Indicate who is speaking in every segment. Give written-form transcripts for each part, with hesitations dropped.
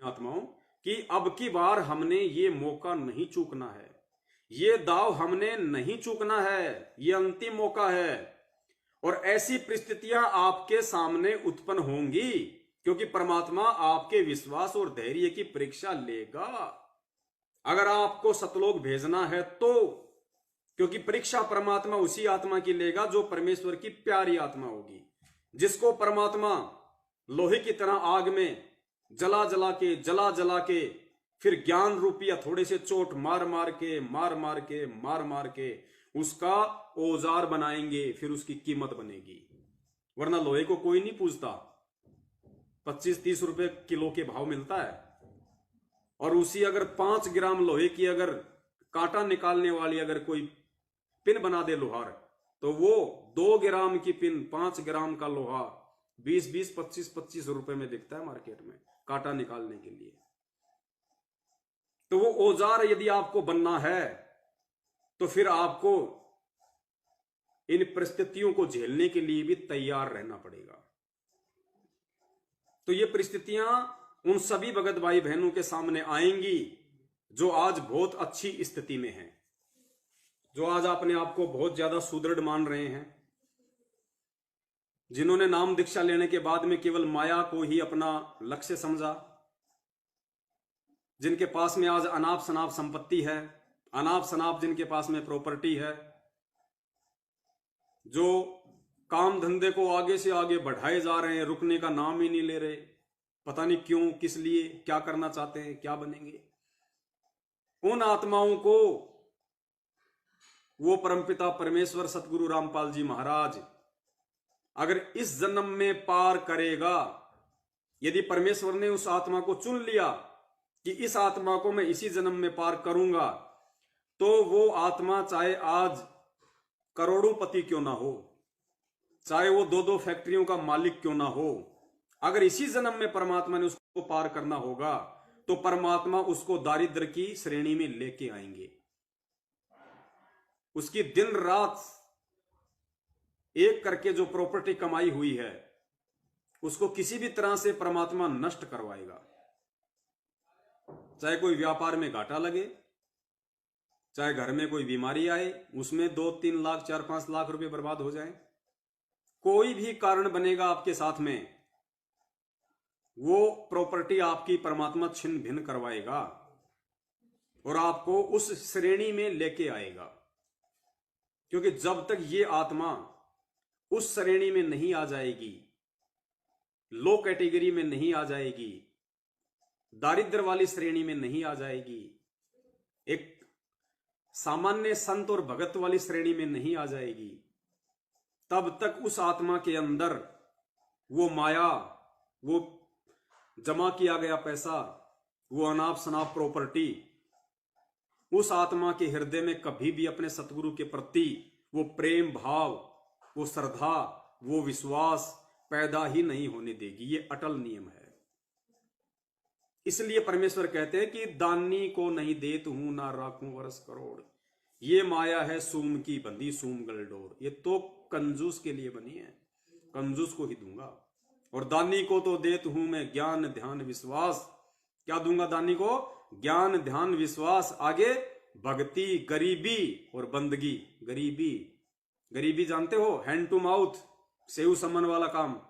Speaker 1: आत्माओं कि अब की बार हमने ये मौका नहीं चूकना है, ये दाव हमने नहीं चूकना है, ये अंतिम मौका है। और ऐसी परिस्थितियां आपके सामने उत्पन्न होंगी क्योंकि परमात्मा आपके विश्वास और धैर्य की परीक्षा लेगा। अगर आपको सतलोक भेजना है तो, क्योंकि परीक्षा परमात्मा उसी आत्मा की लेगा जो परमेश्वर की प्यारी आत्मा होगी, जिसको परमात्मा लोहे की तरह आग में जला जला के फिर ज्ञान रूपी थोड़े से चोट मार मार के उसका औजार बनाएंगे, फिर उसकी कीमत बनेगी। वरना लोहे को कोई नहीं पूछता, 25-30 रुपए किलो के भाव मिलता है। और उसी अगर 5 ग्राम लोहे की अगर कांटा निकालने वाली अगर कोई पिन बना दे लोहार, तो वो 2 ग्राम की पिन 5 ग्राम का लोहा 20-20, 25-25 रुपए में बिकता है मार्केट में कांटा निकालने के लिए। तो वो औजार यदि आपको बनना है तो फिर आपको इन परिस्थितियों को झेलने के लिए भी तैयार रहना पड़ेगा। तो ये परिस्थितियां उन सभी भगत भाई बहनों के सामने आएंगी जो आज बहुत अच्छी स्थिति में हैं, जो आज अपने आप को बहुत ज्यादा सुदृढ़ मान रहे हैं, जिन्होंने नाम दीक्षा लेने के बाद में केवल माया को ही अपना लक्ष्य समझा, जिनके पास में आज अनाप शनाप संपत्ति है, अनाप शनाप जिनके पास में प्रॉपर्टी है, जो काम धंधे को आगे से आगे बढ़ाए जा रहे हैं, रुकने का नाम ही नहीं ले रहे, पता नहीं क्यों, किस लिए, क्या करना चाहते हैं, क्या बनेंगे। उन आत्माओं को वो परमपिता परमेश्वर सतगुरु रामपाल जी महाराज अगर इस जन्म में पार करेगा, यदि परमेश्वर ने उस आत्मा को चुन लिया कि इस आत्मा को मैं इसी जन्म में पार करूंगा, तो वो आत्मा चाहे आज करोड़ों पति क्यों ना हो, चाहे वो 2-2 फैक्ट्रियों का मालिक क्यों ना हो, अगर इसी जन्म में परमात्मा ने उसको पार करना होगा तो परमात्मा उसको दारिद्र की श्रेणी में लेके आएंगे। उसकी दिन रात एक करके जो प्रॉपर्टी कमाई हुई है उसको किसी भी तरह से परमात्मा नष्ट करवाएगा। चाहे कोई व्यापार में घाटा लगे, चाहे घर में कोई बीमारी आए, उसमें 2-3 लाख 4-5 लाख रुपए बर्बाद हो जाएं, कोई भी कारण बनेगा आपके साथ में, वो प्रॉपर्टी आपकी परमात्मा छिन्न भिन्न करवाएगा और आपको उस श्रेणी में लेके आएगा। क्योंकि जब तक ये आत्मा उस श्रेणी में नहीं आ जाएगी, लो कैटेगरी में नहीं आ जाएगी, दारिद्र वाली श्रेणी में नहीं आ जाएगी, एक सामान्य संत और भगत वाली श्रेणी में नहीं आ जाएगी, तब तक उस आत्मा के अंदर वो माया, वो जमा किया गया पैसा, वो अनाप शनाप प्रॉपर्टी उस आत्मा के हृदय में कभी भी अपने सतगुरु के प्रति वो प्रेम भाव, वो श्रद्धा, वो विश्वास पैदा ही नहीं होने देगी। ये अटल नियम है। इसलिए परमेश्वर कहते हैं कि दानी को नहीं देत हूं ना राखूं वर्ष करोड़, ये माया है सूम की बंदी सूम गलडोर। ये तो कंजूस के लिए बनी है, कंजूस को ही दूंगा। और दानी को तो देत हूं मैं ज्ञान ध्यान विश्वास। क्या दूंगा दानी को? ज्ञान ध्यान विश्वास, आगे भक्ति, गरीबी और बंदगी। गरीबी, गरीबी जानते हो, हैंड टू माउथ, सेव समन वाला काम।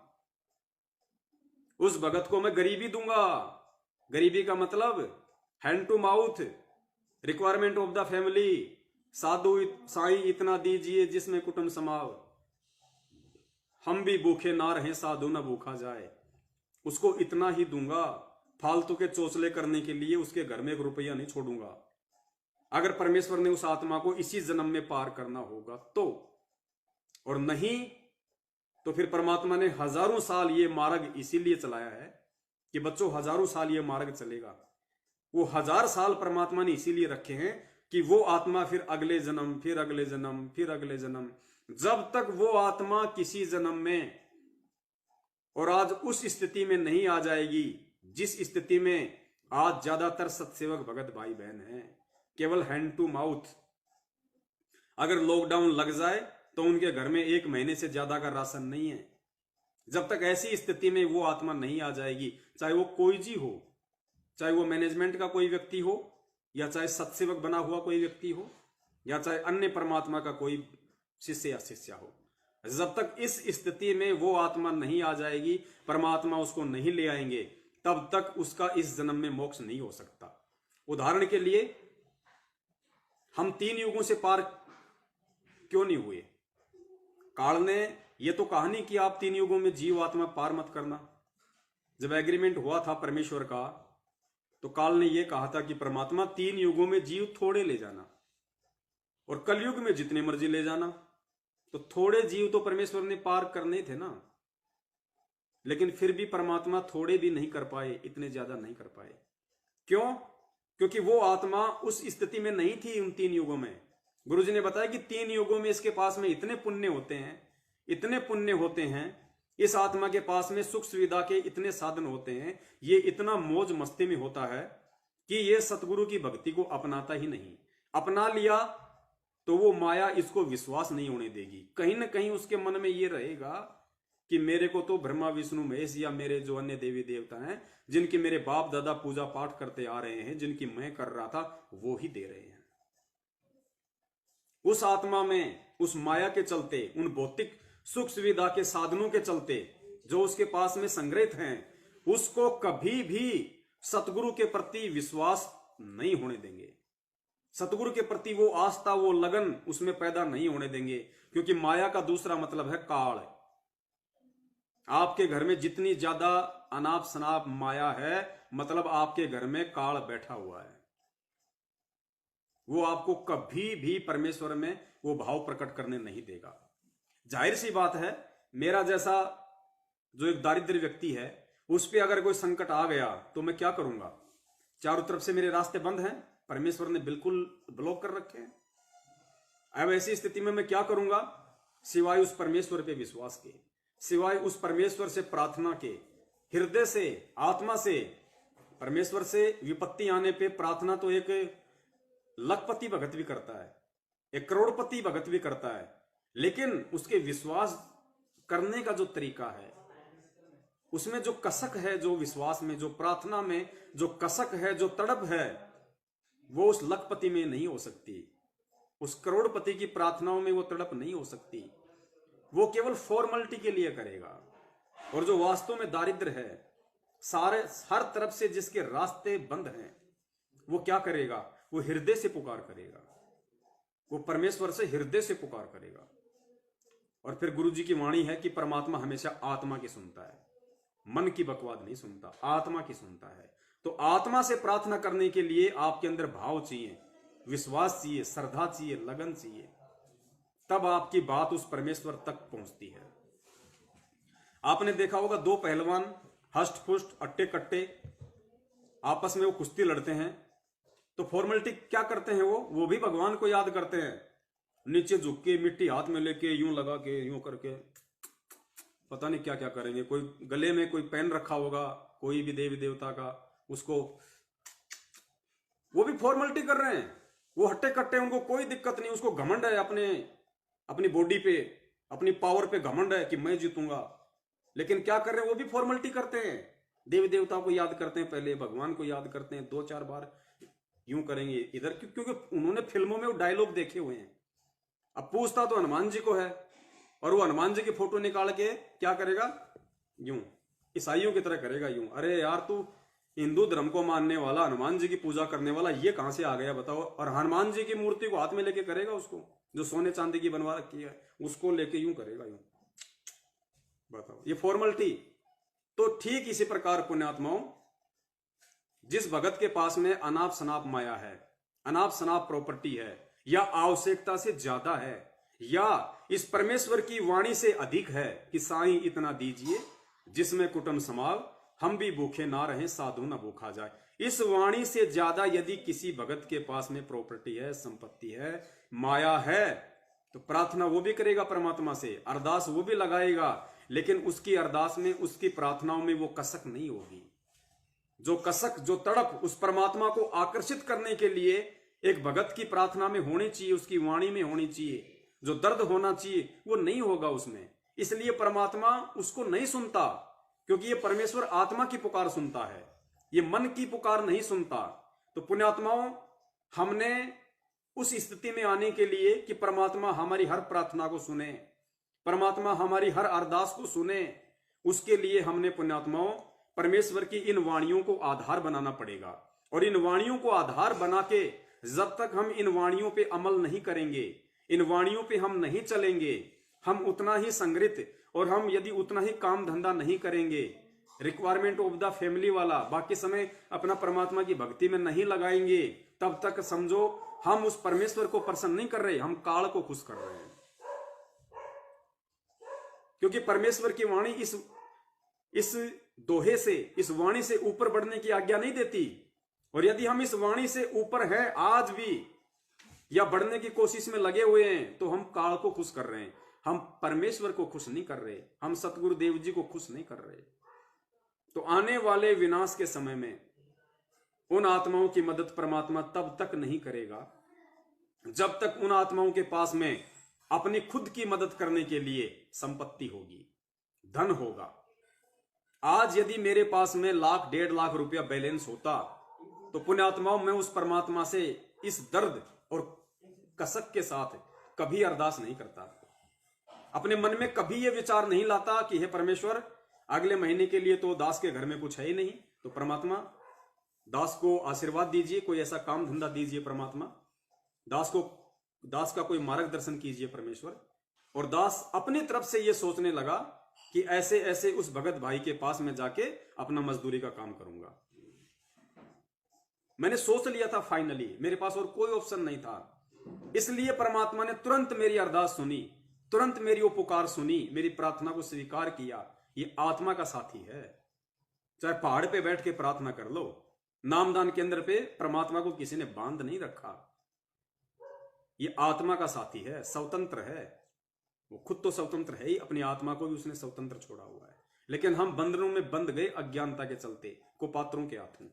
Speaker 1: उस भगत को मैं गरीबी दूंगा। गरीबी का मतलब hand to mouth, requirement of the family. साधु साईं इतना दीजिए जिसमें कुटुंब समाव, हम भी भूखे ना रहे साधु ना भूखा जाए। उसको इतना ही दूंगा, फालतू के चोचले करने के लिए उसके घर में 1 रुपया नहीं छोड़ूंगा। अगर परमेश्वर ने उस आत्मा को इसी जन्म में पार करना होगा तो, और नहीं तो फिर परमात्मा ने हजारों साल ये मार्ग इसीलिए चलाया है कि बच्चों हजारों साल ये मार्ग चलेगा। वो 1000 साल परमात्मा ने इसीलिए रखे हैं कि वो आत्मा फिर अगले जन्म, फिर अगले जन्म, फिर अगले जन्म, जब तक वो आत्मा किसी जन्म में और आज उस स्थिति में नहीं आ जाएगी जिस स्थिति में आज ज्यादातर सत्सेवक भगत भाई बहन हैं, केवल हैंड टू माउथ। अगर लॉकडाउन लग जाए तो उनके घर में 1 महीने से ज्यादा का राशन नहीं है। जब तक ऐसी स्थिति में वो आत्मा नहीं आ जाएगी, चाहे वो कोई जी हो, चाहे वो मैनेजमेंट का कोई व्यक्ति हो, या चाहे सत्सेवक बना हुआ कोई व्यक्ति हो, या चाहे अन्य परमात्मा का कोई शिष्य या शिष्या हो। जब तक इस स्थिति में वो आत्मा नहीं आ जाएगी, परमात्मा उसको नहीं ले आएंगे, तब तक उसका इस जन्म में मोक्ष नहीं हो सकता। उदाहरण के लिए, हम 3 युगों से पार क्यों नहीं हुए? काल ने ये तो कहा नहीं कि आप 3 युगों में जीव आत्मा पार मत करना। जब एग्रीमेंट हुआ था परमेश्वर का, तो काल ने यह कहा था कि परमात्मा 3 युगों में जीव थोड़े ले जाना और कलयुग में जितने मर्जी ले जाना। तो थोड़े जीव तो परमेश्वर ने पार करने थे ना, लेकिन फिर भी परमात्मा थोड़े भी नहीं कर पाए, इतने ज्यादा नहीं कर पाए। क्यों? क्योंकि वो आत्मा उस स्थिति में नहीं थी उन 3 युगों में। गुरुजी ने बताया कि 3 युगों में इसके पास में इतने पुण्य होते हैं, इतने पुण्य होते हैं, इस आत्मा के पास में सुख सुविधा के इतने साधन होते हैं, ये इतना मौज मस्ती में होता है कि ये सतगुरु की भक्ति को अपनाता ही नहीं। अपना लिया तो वो माया इसको विश्वास नहीं होने देगी। कहीं ना कहीं उसके मन में ये रहेगा कि मेरे को तो ब्रह्मा विष्णु महेश या मेरे जो अन्य देवी देवता हैं, जिनकी मेरे बाप दादा पूजा पाठ करते आ रहे हैं, जिनकी मैं कर रहा था, वो ही दे रहे हैं। उस आत्मा में, उस माया के चलते, उन भौतिक सुख सुविधा के साधनों के चलते जो उसके पास में संग्रहित हैं, उसको कभी भी सतगुरु के प्रति विश्वास नहीं होने देंगे। सतगुरु के प्रति वो आस्था, वो लगन उसमें पैदा नहीं होने देंगे, क्योंकि माया का दूसरा मतलब है काल। आपके घर में जितनी ज्यादा अनाप शनाप माया है, मतलब आपके घर में काल बैठा हुआ है। वो आपको कभी भी परमेश्वर में वो भाव प्रकट करने नहीं देगा। जाहिर सी बात है, मेरा जैसा जो एक दारिद्र व्यक्ति है, उस पर अगर कोई संकट आ गया तो मैं क्या करूंगा? चारों तरफ से मेरे रास्ते बंद हैं, परमेश्वर ने बिल्कुल ब्लॉक कर रखे हैं। अब ऐसी स्थिति में मैं क्या करूंगा? सिवाय उस परमेश्वर पे विश्वास के, सिवाय उस परमेश्वर से प्रार्थना के, हृदय से, आत्मा से। परमेश्वर से विपत्ति आने पे प्रार्थना तो एक लखपति भगत भी करता है, एक करोड़पति भगत भी करता है, लेकिन उसके विश्वास करने का जो तरीका है, उसमें जो कसक है, जो विश्वास में, जो प्रार्थना में जो कसक है, जो तड़प है, वो उस लखपति में नहीं हो सकती। उस करोड़पति की प्रार्थनाओं में वो तड़प नहीं हो सकती। वो केवल फॉर्मेलिटी के लिए करेगा। और जो वास्तव में दारिद्र है, सारे हर तरफ से जिसके रास्ते बंद हैं, वो क्या करेगा? वो हृदय से पुकार करेगा, वो परमेश्वर से हृदय से पुकार करेगा। और फिर गुरु जी की वाणी है कि परमात्मा हमेशा आत्मा की सुनता है, मन की बकवाद नहीं सुनता, आत्मा की सुनता है। तो आत्मा से प्रार्थना करने के लिए आपके अंदर भाव चाहिए, विश्वास चाहिए, श्रद्धा चाहिए, लगन चाहिए, तब आपकी बात उस परमेश्वर तक पहुंचती है। आपने देखा होगा, 2 पहलवान हष्ट पुष्ट अट्टे कट्टे आपस में वो कुश्ती लड़ते हैं, तो फॉर्मेलिटी क्या करते हैं? वो भी भगवान को याद करते हैं, नीचे झुक के, मिट्टी हाथ में लेके, यूं लगा के, यूं करके, पता नहीं क्या क्या करेंगे। कोई गले में कोई पेन रखा होगा, कोई भी देवी देवता का, उसको वो भी फॉर्मेलिटी कर रहे हैं। वो हट्टे कट्टे, उनको कोई दिक्कत नहीं, उसको घमंड है अपनी बॉडी पे, अपनी पावर पे घमंड है कि मैं जीतूंगा। लेकिन क्या कर रहे हैं? वो भी फॉर्मेलिटी करते हैं, देवी देवताओं को याद करते हैं, पहले भगवान को याद करते हैं, 2-4 बार यूं करेंगे इधर, क्योंकि उन्होंने फिल्मों में वो डायलॉग देखे हुए हैं। अब पूछता तो हनुमान जी को है, और वो हनुमान जी की फोटो निकाल के क्या करेगा? यूं, ईसाइयों की तरह करेगा यूं। अरे यार, तू हिंदू धर्म को मानने वाला, हनुमान जी की पूजा करने वाला, ये कहां से आ गया बताओ? और हनुमान जी की मूर्ति को हाथ में लेके करेगा, उसको जो सोने चांदी की बनवा रखी है, उसको लेके यूं करेगा, यूं। बताओ, ये फॉर्मेलिटी। तो ठीक इसी प्रकार पुण्यात्माओं, जिस भगत के पास में अनाप शनाप माया है, अनाप शनाप प्रॉपर्टी है, या आवश्यकता से ज्यादा है, या इस परमेश्वर की वाणी से अधिक है कि साईं इतना दीजिए जिसमें कुटुंब समाव, हम भी भूखे ना रहें, साधु ना भूखा जाए, इस वाणी से ज्यादा यदि किसी भगत के पास में प्रॉपर्टी है, संपत्ति है, माया है, तो प्रार्थना वो भी करेगा परमात्मा से, अरदास वो भी लगाएगा, लेकिन उसकी अरदास में, उसकी प्रार्थनाओं में वो कसक नहीं होगी। जो कसक, जो तड़प उस परमात्मा को आकर्षित करने के लिए एक भगत की प्रार्थना में होनी चाहिए, उसकी वाणी में होनी चाहिए, जो दर्द होना चाहिए, वो नहीं होगा उसमें। इसलिए परमात्मा उसको नहीं सुनता, क्योंकि ये परमेश्वर आत्मा की पुकार सुनता है। ये मन की पुकार नहीं सुनता। तो पुण्यात्माओं, हमने उस स्थिति में आने के लिए कि परमात्मा हमारी हर प्रार्थना को सुने, परमात्मा हमारी हर अरदास को सुने, उसके लिए हमने पुण्यात्माओं परमेश्वर की इन वाणियों को आधार बनाना पड़ेगा। और इन वाणियों को आधार बना के जब तक हम इन वाणियों पे अमल नहीं करेंगे, इन वाणियों पे हम नहीं चलेंगे, हम उतना ही संग्रहित और हम यदि उतना ही काम धंधा नहीं करेंगे, रिक्वायरमेंट ऑफ द फैमिली वाला बाकी समय अपना परमात्मा की भक्ति में नहीं लगाएंगे, तब तक समझो हम उस परमेश्वर को प्रसन्न नहीं कर रहे, हम काल को खुश कर रहे हैं। क्योंकि परमेश्वर की वाणी इस दोहे से, इस वाणी से ऊपर बढ़ने की आज्ञा नहीं देती। और यदि हम इस वाणी से ऊपर है आज भी या बढ़ने की कोशिश में लगे हुए हैं, तो हम काल को खुश कर रहे हैं, हम परमेश्वर को खुश नहीं कर रहे, हम सतगुरु देव जी को खुश नहीं कर रहे। तो आने वाले विनाश के समय में उन आत्माओं की मदद परमात्मा तब तक नहीं करेगा जब तक उन आत्माओं के पास में अपनी खुद की मदद करने के लिए संपत्ति होगी, धन होगा। आज यदि मेरे पास में 1,00,000 1.5 लाख रुपया बैलेंस होता, तो पुण्यात्माओं मैं उस परमात्मा से इस दर्द और कसक के साथ कभी अरदास नहीं करता। अपने मन में कभी यह विचार नहीं लाता कि हे परमेश्वर, अगले महीने के लिए तो दास के घर में कुछ है ही नहीं, तो परमात्मा दास को आशीर्वाद दीजिए, कोई ऐसा काम धंधा दीजिए परमात्मा, दास का कोई मार्गदर्शन कीजिए परमेश्वर। और दास अपनी तरफ से यह सोचने लगा कि ऐसे ऐसे उस भगत भाई के पास में जाके अपना मजदूरी का काम करूंगा। मैंने सोच लिया था फाइनली, मेरे पास और कोई ऑप्शन नहीं था। इसलिए परमात्मा ने तुरंत मेरी अरदास सुनी, तुरंत मेरी वो पुकार सुनी, मेरी प्रार्थना को स्वीकार किया। ये आत्मा का साथी है। चाहे पहाड़ पे बैठ के प्रार्थना कर लो, नामदान केंद्र पे परमात्मा को किसी ने बांध नहीं रखा। ये आत्मा का साथी है, स्वतंत्र है। वो खुद तो स्वतंत्र है ही, अपनी आत्मा को भी उसने स्वतंत्र छोड़ा हुआ है। लेकिन हम बंधनों में बंध गए अज्ञानता के चलते, कुपात्रों के हाथों,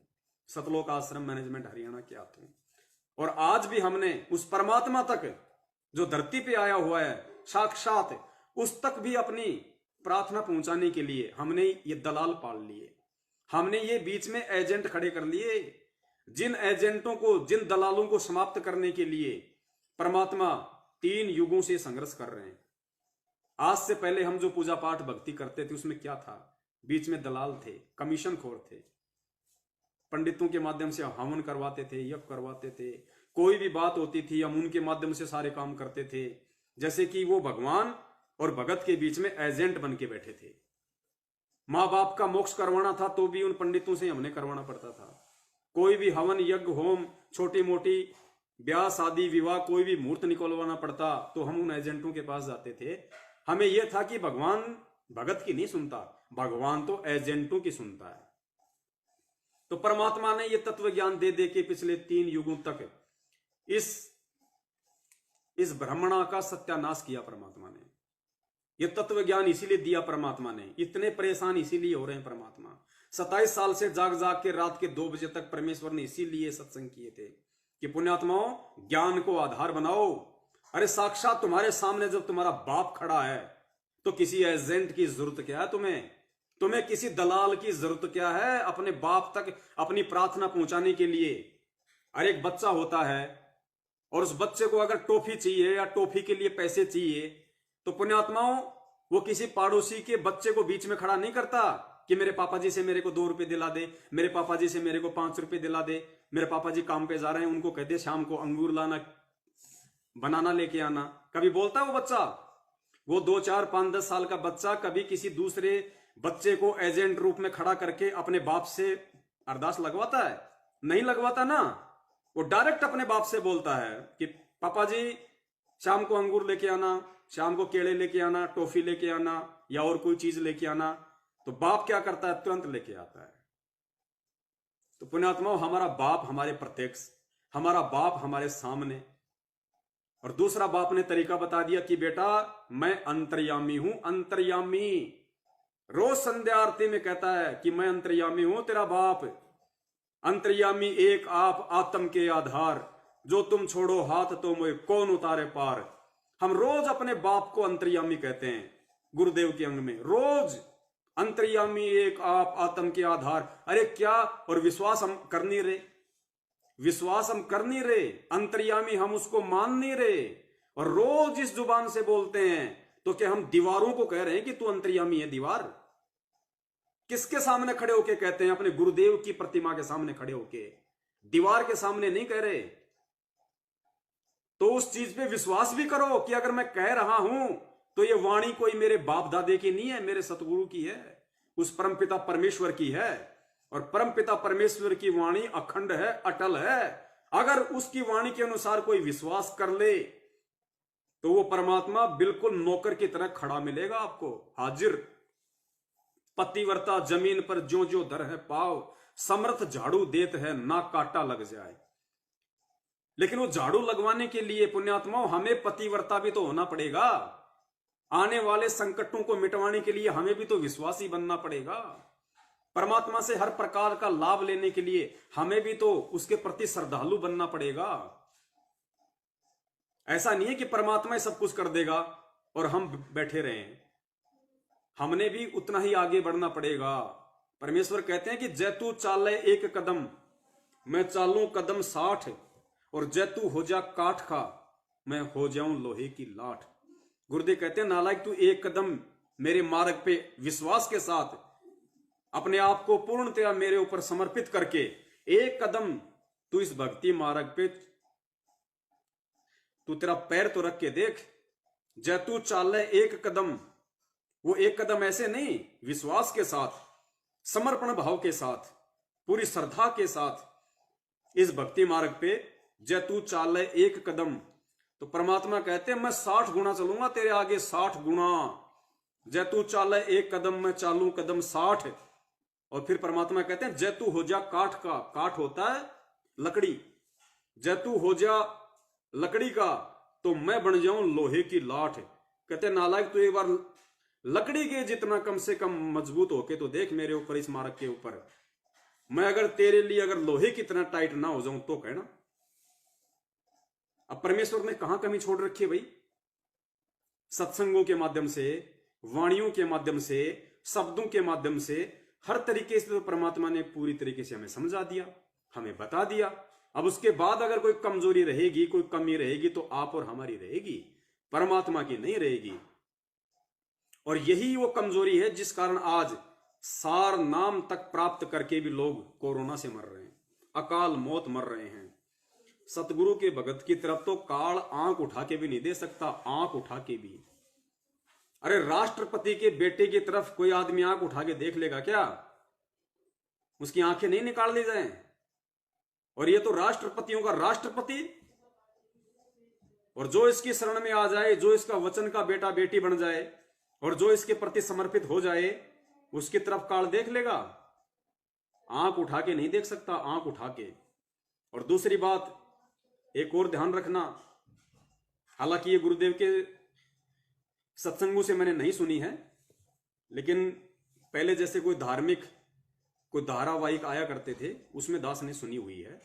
Speaker 1: सतलोक आश्रम मैनेजमेंट हरियाणा के हाथों। और आज भी हमने उस परमात्मा तक जो धरती पे आया हुआ है साक्षात, उस तक भी अपनी प्रार्थना पहुंचाने के लिए हमने ये दलाल पाल लिए, हमने ये बीच में एजेंट खड़े कर लिए। जिन एजेंटों को, जिन दलालों को समाप्त करने के लिए परमात्मा 3 युगों से संघर्ष कर रहे हैं। आज से पहले हम जो पूजा पाठ भक्ति करते थे उसमें क्या था? बीच में दलाल थे, कमीशन खोर थे, पंडितों के माध्यम से हवन करवाते थे, यज्ञ करवाते थे, कोई भी बात होती थी हम उनके माध्यम से सारे काम करते थे, जैसे कि वो भगवान और भगत के बीच में एजेंट बन के बैठे थे। माँ बाप का मोक्ष करवाना था तो भी उन पंडितों से हमने करवाना पड़ता था। कोई भी हवन यज्ञ होम, छोटी मोटी ब्याह शादी विवाह, कोई भी मुहूर्त निकलवाना पड़ता तो हम उन एजेंटों के पास जाते थे। हमें यह था कि भगवान भगत की नहीं सुनता, भगवान तो एजेंटों की सुनता है। तो परमात्मा ने यह तत्व ज्ञान दे दे के पिछले 3 युगों तक इस ब्रह्मणा का सत्यानाश किया परमात्मा ने। यह तत्व ज्ञान इसीलिए दिया परमात्मा ने। इतने परेशान इसीलिए हो रहे हैं परमात्मा। 27 साल से जाग जाग के रात के 2 बजे तक परमेश्वर ने इसीलिए सत्संग किए थे कि पुण्यात्माओं ज्ञान को आधार बनाओ। अरे साक्षात तुम्हारे सामने जब तुम्हारा बाप खड़ा है तो किसी एजेंट की जरूरत क्या है? तुम्हें किसी दलाल की जरूरत क्या है अपने बाप तक अपनी प्रार्थना पहुंचाने के लिए? अरे एक बच्चा होता है और उस बच्चे को अगर टॉफी चाहिए या टॉफी के लिए पैसे चाहिए तो पुण्यात्माओं वो किसी पड़ोसी के बच्चे को बीच में खड़ा नहीं करता कि मेरे पापा जी से मेरे को 2 रुपए दिला दे, मेरे पापा जी से मेरे को 5 रुपए दिला दे, मेरे पापा जी काम पे जा रहे हैं उनको कह दे शाम को अंगूर लाना, बनाना लेके आना। कभी बोलता वो बच्चा? वो 2, 4, 5, 10 साल का बच्चा कभी किसी दूसरे बच्चे को एजेंट रूप में खड़ा करके अपने बाप से अरदास लगवाता है? नहीं लगवाता ना। वो डायरेक्ट अपने बाप से बोलता है कि पापा जी शाम को अंगूर लेके आना, शाम को केले लेके आना, टॉफी लेके आना या और कोई चीज लेके आना। तो बाप क्या करता है? तुरंत लेके आता है। तो पुण्यात्माओं हमारा बाप हमारे प्रत्यक्ष, हमारा बाप हमारे सामने। और दूसरा बाप ने तरीका बता दिया कि बेटा मैं अंतर्यामी हूं। अंतर्यामी रोज संध्या आरती में कहता है कि मैं अंतर्यामी हूं तेरा बाप। अंतर्यामी एक आप आत्म के आधार, जो तुम छोड़ो हाथ तो मोए कौन उतारे पार। हम रोज अपने बाप को अंतर्यामी कहते हैं। गुरुदेव के अंग में रोज अंतर्यामी एक आप, आत्म के आधार। अरे क्या, और विश्वास हम कर नहीं रहे, विश्वास हम कर नहीं रहे, अंतर्यामी हम उसको मान नहीं रहे, और रोज इस जुबान से बोलते हैं। तो क्या हम दीवारों को कह रहे हैं कि तू अंतर्यामी है? दीवार किसके सामने खड़े होके कहते हैं? अपने गुरुदेव की प्रतिमा के सामने खड़े होके, दीवार के सामने नहीं कह रहे। तो उस चीज पे विश्वास भी करो कि अगर मैं कह रहा हूं तो ये वाणी कोई मेरे बाप दादे की नहीं है, मेरे सतगुरु की है, उस परमपिता परमेश्वर की है। और परमपिता परमेश्वर की वाणी अखंड है, अटल है। अगर उसकी वाणी के अनुसार कोई विश्वास कर ले तो वो परमात्मा बिल्कुल नौकर की तरह खड़ा मिलेगा आपको, हाजिर। पतिव्रता जमीन पर ज्यो ज्यो दर है पाव, समर्थ झाड़ू देत है ना काटा लग जाए। लेकिन वो झाड़ू लगवाने के लिए पुण्यात्माओं हमें पतिव्रता भी तो होना पड़ेगा। आने वाले संकटों को मिटवाने के लिए हमें भी तो विश्वासी बनना पड़ेगा। परमात्मा से हर प्रकार का लाभ लेने के लिए हमें भी तो उसके प्रति श्रद्धालु बनना पड़ेगा। ऐसा नहीं है कि परमात्मा ही सब कुछ कर देगा और हम बैठे रहें, हमने भी उतना ही आगे बढ़ना पड़ेगा। परमेश्वर कहते हैं कि जैतू चाले एक कदम, मैं चालूं कदम 60, और जैतू हो जा काठ का, मैं हो जाऊं लोहे की लाठ। गुरुदेव कहते हैं नालायक, तू एक कदम मेरे मार्ग पे विश्वास के साथ अपने आप को पूर्णतया मेरे ऊपर समर्पित करके एक कदम तू इस भक्ति मार्ग पे तू तेरा पैर तो रख के देख। जैतू चाले एक कदम, वो एक कदम ऐसे नहीं, विश्वास के साथ, समर्पण भाव के साथ, पूरी श्रद्धा के साथ इस भक्ति मार्ग पे जैतू चाले एक कदम। तो परमात्मा कहते हैं मैं 60 गुना चलूंगा तेरे आगे, 60 गुना। जैतू चाले एक कदम, मैं चालू कदम 60। और फिर परमात्मा कहते हैं जैतू हो जा काठ का, काठ होता है लकड़ी, जैतू हो जा लकड़ी का तो मैं बन जाऊं लोहे की लाठ। कहते हैं नालायक, तू एक बार लकड़ी के जितना कम से कम मजबूत होके तो देख मेरे ऊपर, इस मार्ग के ऊपर। मैं अगर तेरे लिए अगर लोहे की तरह टाइट ना हो जाऊं तो कहना। अब परमेश्वर ने कहां कमी छोड़ रखी है भाई? सत्संगों के माध्यम से, वाणियों के माध्यम से, शब्दों के माध्यम से, हर तरीके से तो परमात्मा ने पूरी तरीके से हमें समझा दिया, हमें बता दिया। अब उसके बाद अगर कोई कमजोरी रहेगी, कोई कमी रहेगी तो आप और हमारी रहेगी, परमात्मा की नहीं रहेगी। और यही वो कमजोरी है जिस कारण आज सार नाम तक प्राप्त करके भी लोग कोरोना से मर रहे हैं, अकाल मौत मर रहे हैं। सतगुरु के भगत की तरफ तो काल आंख उठा के भी नहीं दे सकता, आंख उठा के भी। अरे राष्ट्रपति के बेटे की तरफ कोई आदमी आंख उठा के देख लेगा क्या? उसकी आंखें नहीं निकाल दी जाए? और ये तो राष्ट्रपतियों का राष्ट्रपति, और जो इसकी शरण में आ जाए, जो इसका वचन का बेटा बेटी बन जाए और जो इसके प्रति समर्पित हो जाए, उसकी तरफ काल देख लेगा? आंख उठा के नहीं देख सकता, आंख उठा के। और दूसरी बात एक और ध्यान रखना, हालांकि ये गुरुदेव के सत्संगों से मैंने नहीं सुनी है, लेकिन पहले जैसे कोई धार्मिक कोई धारावाहिक आया करते थे उसमें दास ने सुनी हुई है।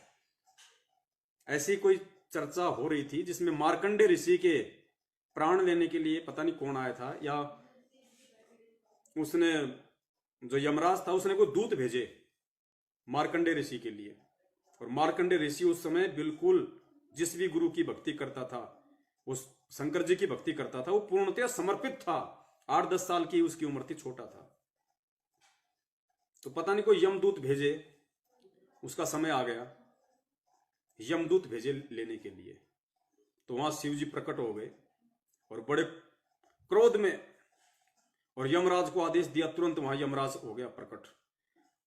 Speaker 1: ऐसी कोई चर्चा हो रही थी जिसमें मार्कंडे ऋषि के प्राण लेने के लिए पता नहीं कौन आया था, या उसने जो यमराज था उसने कोई दूत भेजे मार्कंडे ऋषि के लिए। और मार्कंडे ऋषि उस समय बिल्कुल जिस भी गुरु की भक्ति करता था, उस शंकर जी की भक्ति करता था, वो पूर्णतः समर्पित था। 8-10 साल की उसकी उम्र थी, छोटा था। तो पता नहीं कोई यमदूत भेजे, उसका समय आ गया, यमदूत भेजे लेने के लिए। तो वहां शिव जी प्रकट हो गए और बड़े क्रोध में, और यमराज को आदेश दिया, तुरंत वहां यमराज हो गया प्रकट।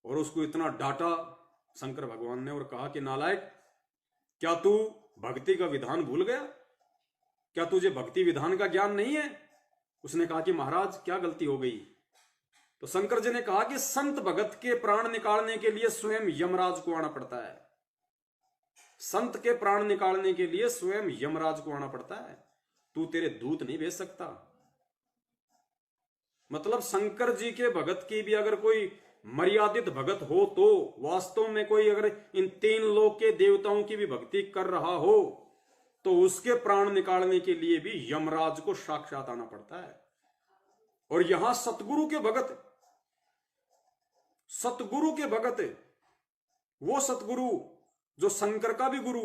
Speaker 1: और उसको इतना डांटा शंकर भगवान ने और कहा कि नालायक, क्या तू भक्ति का विधान भूल गया? क्या तुझे भक्ति विधान का ज्ञान नहीं है? उसने कहा कि महाराज क्या गलती हो गई? तो शंकर जी ने कहा कि संत भगत के प्राण निकालने के लिए स्वयं यमराज को आना पड़ता है। संत के प्राण निकालने के लिए स्वयं यमराज को आना पड़ता है, तू तेरे दूत नहीं भेज सकता। मतलब शंकर जी के भगत की भी अगर कोई मर्यादित भगत हो तो, वास्तव में कोई अगर इन 3 लोक के देवताओं की भी भक्ति कर रहा हो तो उसके प्राण निकालने के लिए भी यमराज को साक्षात आना पड़ता है। और यहां सतगुरु के भगत सतगुरु के भगत, वो सतगुरु जो शंकर का भी गुरु,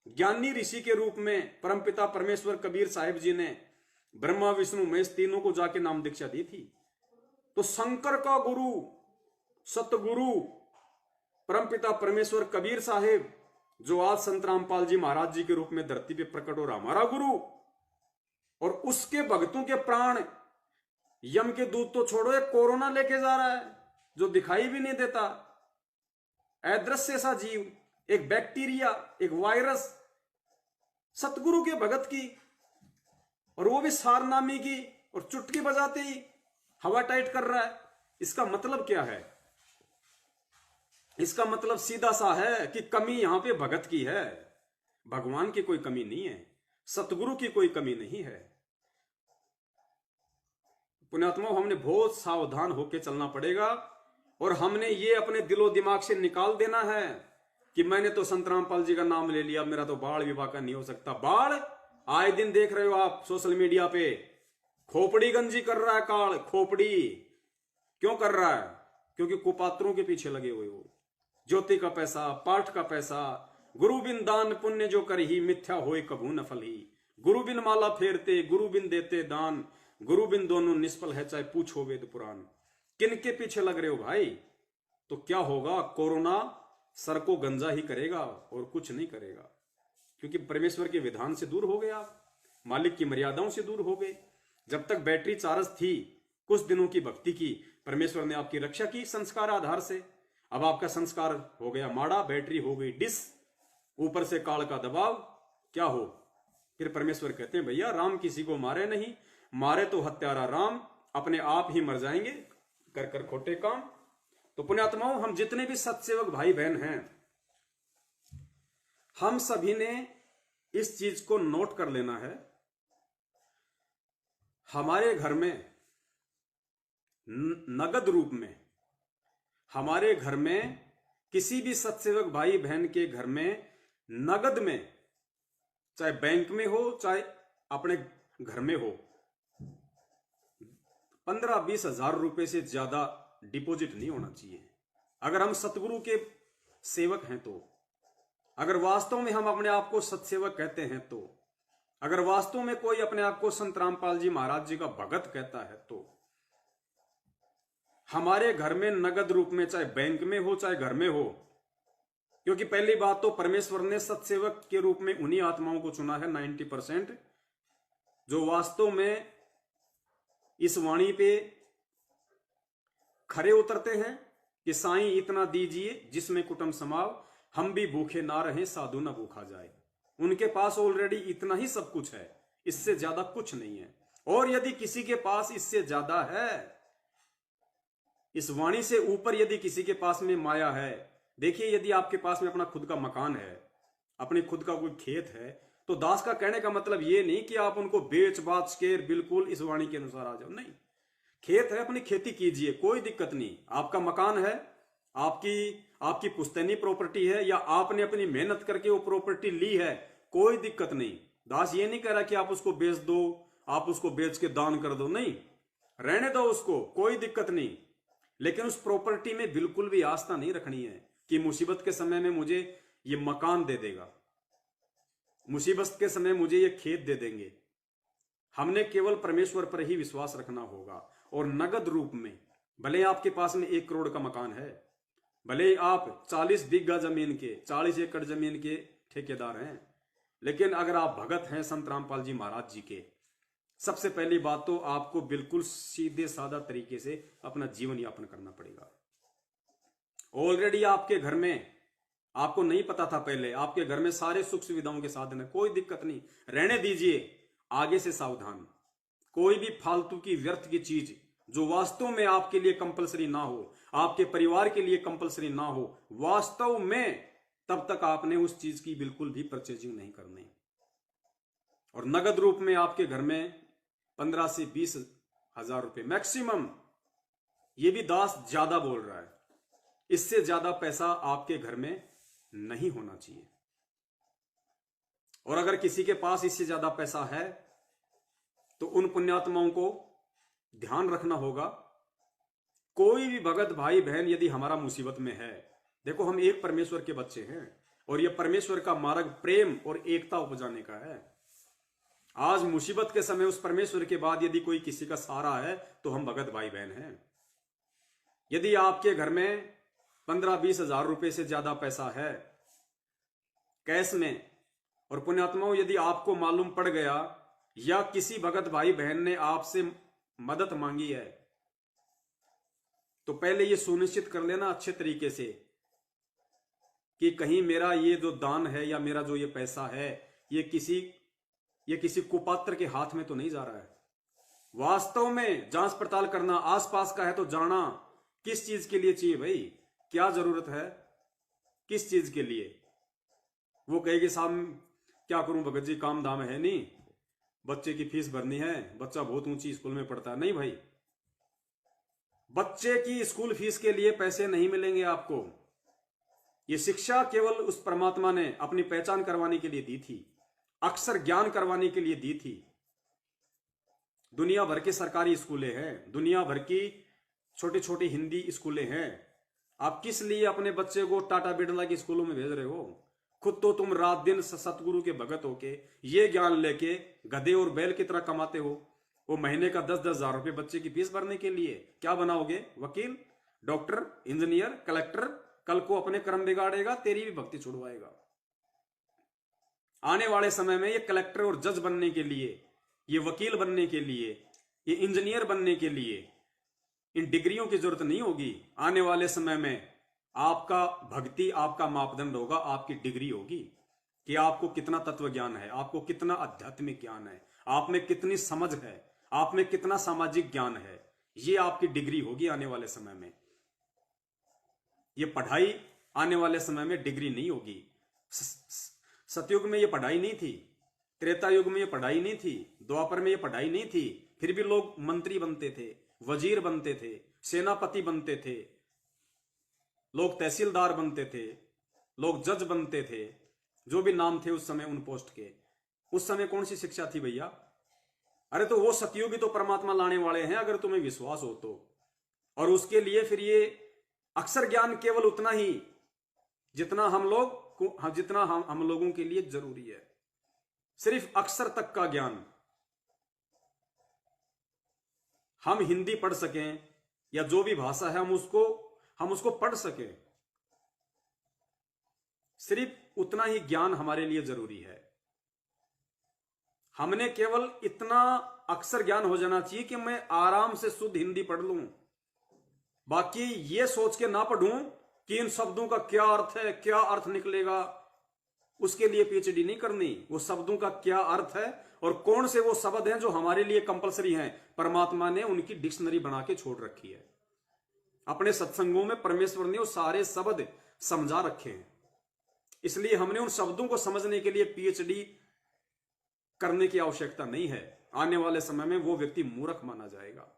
Speaker 1: ज्ञानी ऋषि के रूप में परमपिता परमेश्वर कबीर साहिब जी ने ब्रह्मा विष्णु महेश तीनों को जाके नाम दीक्षा दी थी। तो शंकर का गुरु सतगुरु परमपिता परमेश्वर कबीर साहिब, जो आज संत रामपाल जी महाराज जी के रूप में धरती पे प्रकट और हमारा गुरु, और उसके भक्तों के प्राण यम के दूत तो छोड़ो, एक कोरोना लेके जा रहा है जो दिखाई भी नहीं देता, अदृश्य सा जीव, एक बैक्टीरिया, एक वायरस, सतगुरु के भगत की, और वो भी सारनामी की, और चुटकी बजाते ही हवा टाइट कर रहा है। इसका मतलब क्या है? इसका मतलब सीधा सा है कि कमी यहां पे भगत की है, भगवान की कोई कमी नहीं है, सतगुरु की कोई कमी नहीं है। पुण्यात्मा, हमने बहुत सावधान होकर चलना पड़ेगा, और हमने ये अपने दिलो दिमाग से निकाल देना है कि मैंने तो संत रामपाल जी का नाम ले लिया, मेरा तो बाढ़ विवाह का नहीं हो सकता। बाढ़ आए दिन देख रहे हो आप सोशल मीडिया पे, खोपड़ी गंजी कर रहा है काल, खोपड़ी क्यों कर रहा है? क्योंकि कुपात्रों के पीछे लगे हुए हो। ज्योति का पैसा, पाठ का पैसा, गुरु बिन दान पुण्य जो कर ही, मिथ्या होए कभू न फल ही। गुरु बिन माला फेरते, गुरु बिन देते दान, गुरु बिन दोनों निष्फल है, चाहे पूछो वेद पुराण। किन के पीछे लग रहे हो भाई? तो क्या होगा? कोरोना सर को गंजा ही करेगा और कुछ नहीं करेगा, क्योंकि परमेश्वर के विधान से दूर हो गए आप, मालिक की मर्यादाओं से दूर हो गए। जब तक बैटरी चार्ज थी, कुछ दिनों की भक्ति की, परमेश्वर ने आपकी रक्षा की संस्कार आधार से। अब आपका संस्कार हो गया माड़ा, बैटरी हो गई डिस, ऊपर से काल का दबाव, क्या हो? फिर परमेश्वर कहते हैं भैया राम किसी को मारे नहीं, मारे तो हत्यारा राम, अपने आप ही मर जाएंगे कर कर खोटे काम। तो पुण्यात्माओं, हम जितने भी सत्सेवक भाई बहन हैं, हम सभी ने इस चीज को नोट कर लेना है। हमारे घर में नगद रूप में, हमारे घर में किसी भी सत्सेवक भाई बहन के घर में नगद में, चाहे बैंक में हो चाहे अपने घर में हो, 15-20 हजार रुपए से ज्यादा डिपॉजिट नहीं होना चाहिए। अगर हम सतगुरु के सेवक हैं तो, अगर वास्तव में हम अपने आप को सत्सेवक कहते हैं तो, अगर वास्तव में कोई अपने आप को संत रामपाल जी महाराज जी का भगत कहता है तो, हमारे घर में नगद रूप में, चाहे बैंक में हो चाहे घर में हो, क्योंकि पहली बात तो परमेश्वर ने सत्सेवक के रूप में उन्हीं आत्माओं को चुना है 90%, जो वास्तव में इस वाणी पे खरे उतरते हैं कि साईं इतना दीजिए जिसमें कुटुंब समाव, हम भी भूखे ना रहें साधु ना भूखा जाए। उनके पास ऑलरेडी इतना ही सब कुछ है, इससे ज्यादा कुछ नहीं है। और यदि किसी के पास इससे ज्यादा है, इस वाणी से ऊपर यदि किसी के पास में माया है, देखिए यदि आपके पास में अपना खुद का मकान है, अपने खुद का कोई खेत है, तो दास का कहने का मतलब ये नहीं कि आप उनको बेच बाच के बिल्कुल इस वाणी के अनुसार आ जाओ, नहीं। खेत है, अपनी खेती कीजिए, कोई दिक्कत नहीं। आपका मकान है, आपकी पुश्तैनी प्रॉपर्टी है, या आपने अपनी मेहनत करके वो प्रॉपर्टी ली है, कोई दिक्कत नहीं। दास ये नहीं कह रहा कि आप उसको बेच दो, आप उसको बेच के दान कर दो, नहीं, रहने दो उसको, कोई दिक्कत नहीं। लेकिन उस प्रॉपर्टी में बिल्कुल भी आस्था नहीं रखनी है कि मुसीबत के समय में मुझे ये मकान दे देगा, मुसीबत के समय मुझे ये खेत दे देंगे। हमने केवल परमेश्वर पर ही विश्वास रखना होगा, और नगद रूप में। भले आपके पास में 1 करोड़ का मकान है, भले आप 40 बीघा जमीन के, 40 एकड़ जमीन के ठेकेदार हैं, लेकिन अगर आप भगत हैं संत रामपाल जी महाराज जी के, सबसे पहली बात तो आपको बिल्कुल सीधे साधा तरीके से अपना जीवन यापन करना पड़ेगा। ऑलरेडी आपके घर में, आपको नहीं पता था पहले, आपके घर में सारे सुख सुविधाओं के साधन है, कोई दिक्कत नहीं, रहने दीजिए। आगे से सावधान, कोई भी फालतू की व्यर्थ की चीज जो वास्तव में आपके लिए कंपलसरी ना हो, आपके परिवार के लिए कंपलसरी ना हो, वास्तव में, तब तक आपने उस चीज की बिल्कुल भी परचेजिंग नहीं करनी। और नगद रूप में आपके घर में 15 से 20 हजार रुपए मैक्सिमम, ये भी दास ज्यादा बोल रहा है, इससे ज्यादा पैसा आपके घर में नहीं होना चाहिए। और अगर किसी के पास इससे ज्यादा पैसा है तो उन पुण्यात्माओं को ध्यान रखना होगा कोई भी भगत भाई बहन यदि हमारा मुसीबत में है, देखो हम एक परमेश्वर के बच्चे हैं और यह परमेश्वर का मार्ग प्रेम और एकता उपजाने का है। आज मुसीबत के समय उस परमेश्वर के बाद यदि कोई किसी का सहारा है तो हम भगत भाई बहन हैं। यदि आपके घर में 15-20 हजार रुपए से ज्यादा पैसा है कैश में, और पुण्यात्माओं यदि आपको मालूम पड़ गया या किसी भगत भाई बहन ने आपसे मदद मांगी है, तो पहले ये सुनिश्चित कर लेना अच्छे तरीके से कि कहीं मेरा ये जो दान है या मेरा जो ये पैसा है ये किसी कुपात्र के हाथ में तो नहीं जा रहा है। वास्तव में जांच पड़ताल करना, आसपास का है तो जाना किस चीज के लिए चाहिए भाई, क्या जरूरत है, किस चीज के लिए। वो कहेगी साहब क्या करूं भगत जी, काम धाम है नहीं, बच्चे की फीस भरनी है, बच्चा बहुत ऊंची स्कूल में पढ़ता है। नहीं भाई, बच्चे की स्कूल फीस के लिए पैसे नहीं मिलेंगे आपको। ये शिक्षा केवल उस परमात्मा ने अपनी पहचान करवाने के लिए दी थी, अक्षर ज्ञान करवाने के लिए दी थी। दुनिया भर के सरकारी स्कूलें हैं, दुनिया भर की छोटी छोटी हिंदी स्कूलें हैं। आप किस लिए अपने बच्चे को टाटा बिरला की स्कूलों में भेज रहे हो? खुद तो तुम रात दिन सतगुरु के भगत होके ये ज्ञान लेके गधे और बैल की तरह कमाते हो। वो महीने का 10-10 हजार रुपए बच्चे की फीस भरने के लिए क्या बनाओगे? वकील, डॉक्टर, इंजीनियर, कलेक्टर। कल को अपने कर्म बिगाड़ेगा, तेरी भी भक्ति छुड़वाएगा। आने वाले समय में ये कलेक्टर और जज बनने के लिए, ये वकील बनने के लिए, ये इंजीनियर बनने के लिए इन डिग्रियों की जरूरत नहीं होगी। आने वाले समय में आपका भक्ति, आपका मापदंड होगा, आपकी डिग्री होगी कि आपको कितना तत्व ज्ञान है, आपको कितना आध्यात्मिक ज्ञान है, आप में कितनी समझ है, आप में कितना सामाजिक ज्ञान है। ये आपकी डिग्री होगी आने वाले समय में। ये पढ़ाई आने वाले समय में डिग्री नहीं होगी। सतयुग में ये पढ़ाई नहीं थी, त्रेता युग में ये पढ़ाई नहीं थी, द्वापर में ये पढ़ाई नहीं थी, फिर भी लोग मंत्री बनते थे, वजीर बनते थे, सेनापति बनते थे, लोग तहसीलदार बनते थे, लोग जज बनते थे, जो भी नाम थे उस समय उन पोस्ट के। उस समय कौन सी शिक्षा थी भैया? अरे तो वो सतयुगी तो परमात्मा लाने वाले हैं अगर तुम्हें विश्वास हो तो। और उसके लिए फिर ये अक्षर ज्ञान केवल उतना ही जितना हम लोगों के लिए जरूरी है। सिर्फ अक्षर तक का ज्ञान। हम हिंदी पढ़ सकें या जो भी भाषा है हम उसको पढ़ सकें, सिर्फ उतना ही ज्ञान हमारे लिए जरूरी है। हमने केवल इतना अक्षर ज्ञान हो जाना चाहिए कि मैं आराम से शुद्ध हिंदी पढ़ लूं। बाकी ये सोच के ना पढ़ूं कि इन शब्दों का क्या अर्थ है, क्या अर्थ निकलेगा, उसके लिए पीएचडी नहीं करनी। वो शब्दों का क्या अर्थ है और कौन से वो शब्द हैं जो हमारे लिए कंपलसरी हैं, परमात्मा ने उनकी डिक्शनरी बना के छोड़ रखी है। अपने सत्संगों में परमेश्वर ने वो सारे शब्द समझा रखे हैं। इसलिए हमने उन शब्दों को समझने के लिए पीएचडी करने की आवश्यकता नहीं है। आने वाले समय में वो व्यक्ति मूर्ख माना जाएगा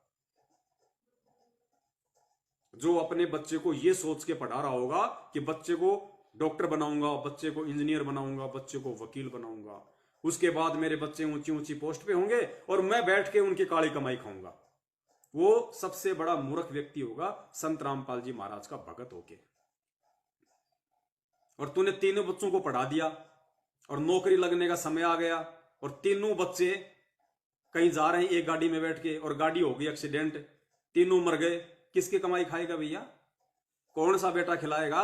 Speaker 1: जो अपने बच्चे को ये सोच के पढ़ा रहा होगा कि बच्चे को डॉक्टर बनाऊंगा, बच्चे को इंजीनियर बनाऊंगा, बच्चे को वकील बनाऊंगा, उसके बाद मेरे बच्चे ऊंची ऊंची पोस्ट पे होंगे और मैं बैठ के उनकी काली कमाई खाऊंगा। वो सबसे बड़ा मूर्ख व्यक्ति होगा संत रामपाल जी महाराज का भगत होके। और तूने तीनों बच्चों को पढ़ा दिया और नौकरी लगने का समय आ गया और तीनों बच्चे कहीं जा रहे हैं एक गाड़ी में बैठ के और गाड़ी हो गई एक्सीडेंट, तीनों मर गए। किसकी कमाई खाएगा भैया? कौन सा बेटा खिलाएगा?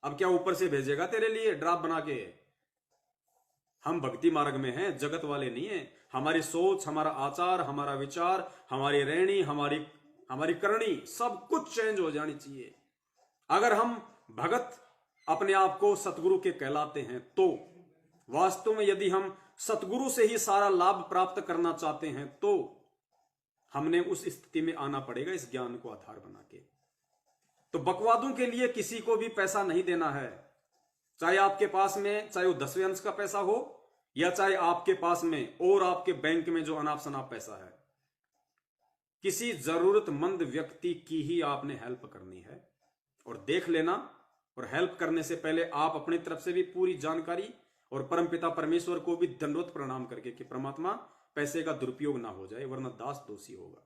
Speaker 1: अब क्या ऊपर से भेजेगा तेरे लिए ड्राप बना के? हम भक्ति मार्ग में हैं, जगत वाले नहीं हैं। हमारी सोच, हमारा आचार, हमारा विचार, हमारी रहनी, हमारी करनी सब कुछ चेंज हो जानी चाहिए। अगर हम भगत अपने आप को सतगुरु के कहलाते हैं तो वास्तव में यदि हम सतगुरु से ही सारा लाभ प्राप्त करना चाहते हैं तो हमने उस स्थिति में आना पड़ेगा इस ज्ञान को आधार बना के। तो बकवादों के लिए किसी को भी पैसा नहीं देना है, चाहे आपके पास में चाहे वो 10वें अंश का पैसा हो या चाहे आपके पास में और आपके बैंक में जो अनाप शनाप पैसा है। किसी जरूरतमंद व्यक्ति की ही आपने हेल्प करनी है। और देख लेना, और हेल्प करने से पहले आप अपनी तरफ से भी पूरी जानकारी और परमपिता परमेश्वर को भी दंडवत प्रणाम करके कि परमात्मा पैसे का दुरुपयोग ना हो जाए वरना दास दोषी होगा।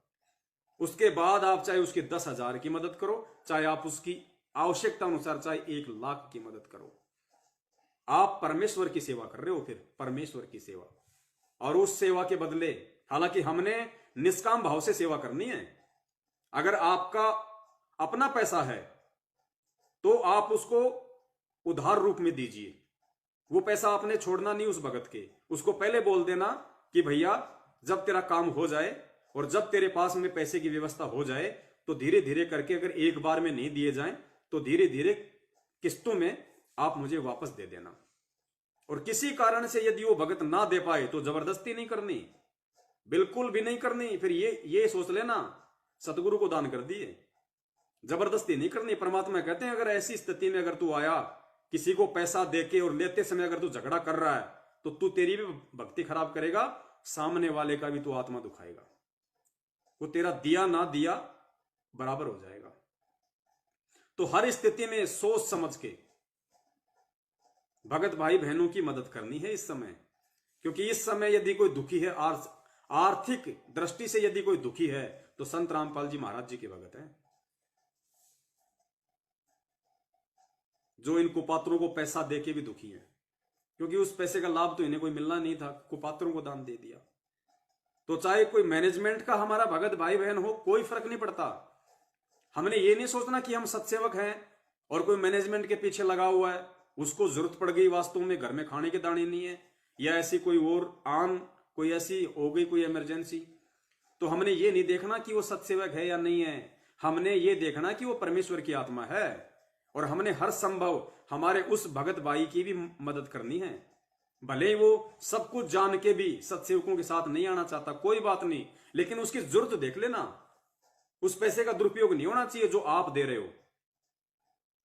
Speaker 1: उसके बाद आप चाहे उसकी 10,000 की मदद करो, चाहे आप उसकी आवश्यकता अनुसार चाहे 1,00,000 की मदद करो। आप परमेश्वर की सेवा कर रहे हो, फिर परमेश्वर की सेवा। और उस सेवा के बदले, हालांकि हमने निष्काम भाव से सेवा करनी है। अगर आपका अपना पैसा है तो आप उसको उधार रूप में दीजिए। वो पैसा आपने छोड़ना नहीं उस भगत के, उसको पहले बोल देना कि भैया जब तेरा काम हो जाए और जब तेरे पास में पैसे की व्यवस्था हो जाए तो धीरे धीरे करके, अगर एक बार में नहीं दिए जाएं तो धीरे धीरे किस्तों में आप मुझे वापस दे देना। और किसी कारण से यदि वो भगत ना दे पाए तो जबरदस्ती नहीं करनी, बिल्कुल भी नहीं करनी। फिर ये सोच लेना सतगुरु को दान कर दिए, जबरदस्ती नहीं करनी। परमात्मा कहते हैं अगर ऐसी स्थिति में अगर तू आया, किसी को पैसा देके और लेते समय अगर तू झगड़ा कर रहा है तो तू तेरी भी भक्ति खराब करेगा, सामने वाले का भी तू आत्मा दुखाएगा। वो तेरा दिया ना दिया बराबर हो जाएगा। तो हर स्थिति में सोच समझ के भगत भाई बहनों की मदद करनी है इस समय। क्योंकि इस समय यदि कोई दुखी है, आर्थिक दृष्टि से यदि कोई दुखी है तो संत रामपाल जी महाराज जी के भगत हैं, जो इन कुपात्रों को पैसा देके भी दुखी है। क्योंकि उस पैसे का लाभ तो इन्हें कोई मिलना नहीं था, कुपात्रों को दान दे दिया। तो चाहे कोई मैनेजमेंट का हमारा भगत भाई बहन हो, कोई फर्क नहीं पड़ता। हमने ये नहीं सोचना कि हम सत्सेवक हैं और कोई मैनेजमेंट के पीछे लगा हुआ है, उसको जरूरत पड़ गई वास्तव में, घर में खाने के दाने नहीं है, या ऐसी कोई और आन कोई ऐसी हो गई कोई इमरजेंसी, तो हमने ये नहीं देखना कि वो सत्सेवक है या नहीं है। हमने ये देखना कि वो परमेश्वर की आत्मा है और हमने हर संभव हमारे उस भगत भाई की भी मदद करनी है। भले ही वो सब कुछ जान के भी सत्सेवकों के साथ नहीं आना चाहता, कोई बात नहीं, लेकिन उसकी जरूरत देख लेना। उस पैसे का दुरुपयोग नहीं होना चाहिए जो आप दे रहे हो,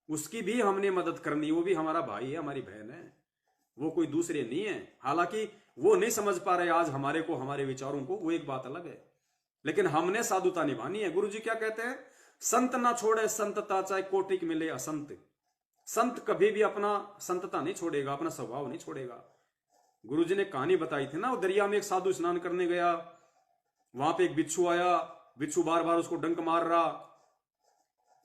Speaker 1: उसकी भी हमने मदद करनी। वो भी हमारा भाई है, हमारी बहन है, वो कोई दूसरे नहीं है। हालांकि वो नहीं समझ पा रहे आज हमारे को, हमारे विचारों को, वो एक बात अलग है, लेकिन हमने साधुता निभानी है। गुरु जी क्या कहते हैं, संत ना छोड़े संतता चाहे कोटिक मिले असंत। संत कभी भी अपना संतता नहीं छोड़ेगा, अपना स्वभाव नहीं छोड़ेगा। गुरु जी ने कहानी बताई थी ना, वो दरिया में एक साधु स्नान करने गया, वहां पे एक बिच्छू आया, बिच्छू बार बार उसको डंक मार रहा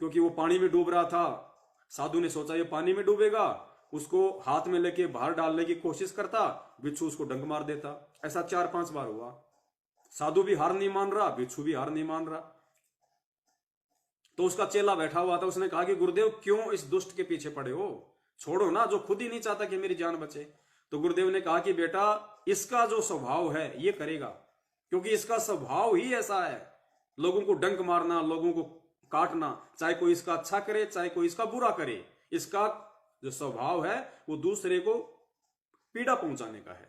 Speaker 1: क्योंकि वो पानी में डूब रहा था। साधु ने सोचा ये पानी में डूबेगा, उसको हाथ में लेके बाहर डालने की कोशिश करता, बिच्छू उसको डंक मार देता। ऐसा 4-5 बार हुआ। साधु भी हार नहीं मान रहा, बिच्छू भी हार नहीं मान रहा। तो उसका चेला बैठा हुआ था, उसने कहा कि गुरुदेव क्यों इस दुष्ट के पीछे पड़े हो, छोड़ो ना, जो खुद ही नहीं चाहता कि मेरी जान बचे। तो गुरुदेव ने कहा कि बेटा इसका जो स्वभाव है ये करेगा, क्योंकि इसका स्वभाव ही ऐसा है, लोगों को डंक मारना, लोगों को काटना, चाहे कोई इसका अच्छा करे चाहे कोई इसका बुरा करे। इसका जो स्वभाव है वो दूसरे को पीड़ा पहुंचाने का है।